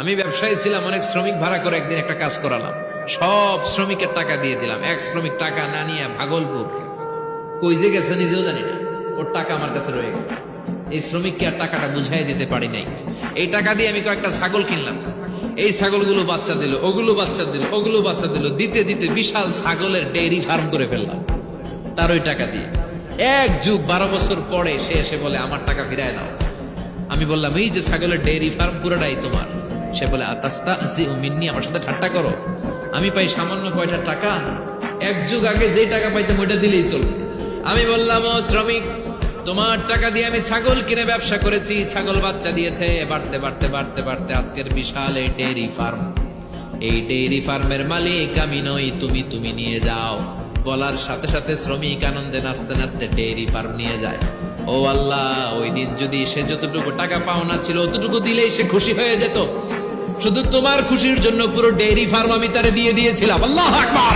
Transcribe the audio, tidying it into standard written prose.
আমি ব্যবসায়ী ছিলাম, অনেক শ্রমিক ভাড়া করে একদিন একটা কাজ করালাম। সব শ্রমিকের টাকা দিয়ে দিলাম। এক শ্রমিক টাকা না নিয়ে ভাগলপুর কই যে গেছে নিজেও জানি না, ওর টাকা আমার কাছে রয়ে গেছে। এই শ্রমিককে আর টাকাটা বুঝাই দিতে পারি নাই। এই টাকা দিয়ে আমি কয়েকটা ছাগল কিনলাম। এই ছাগলগুলো বাচ্চা দিল, ওগুলো বাচ্চা দিল, ওগুলো বাচ্চা দিল, দিতে দিতে বিশাল ছাগলের ডেইরি ফার্ম করে ফেললাম তার ওই টাকা দিয়ে। এক যুগ 12 বছর পরে সে এসে বলে আমার টাকা ফিরায় দাও। আমি বললাম এই যে ছাগলের ডেইরি ফার্ম পুরোটাই তোমার। সে বলে মিন্নি, আমার সাথে ঠাট্টা করো? আমি পাই সামান্য কয়টা টাকা, এক যুগ আগে যে টাকা পাইতাম ওইটা দিলেই চলবে। আমি বললাম ও শ্রমিক, তোমার টাকা দিয়ে আমি ছাগল কিনে ব্যবসা করেছি, ছাগল বাচ্চা দিয়েছে, বাড়তে বাড়তে বাড়তে বাড়তে আজকের বিশাল এই ডেইরি ফার্ম। এই ডেইরি ফার্মের মালিক আমি নই, তুমি নিয়ে যাও। বলার সাথে সাথে শ্রমিক আনন্দে নাচতে নাচতে ডেইরি ফার্ম নিয়ে যায়। ও আল্লাহ, ওই দিন যদি সে যতটুকু টাকা পাওনা ছিল অতটুকু দিলেই সে খুশি হয়ে যেত। শুধু তোমার খুশির জন্য পুরো ডেইরি ফার্ম আমি তারে দিয়ে দিয়েছিলাম। আল্লাহু আকবার।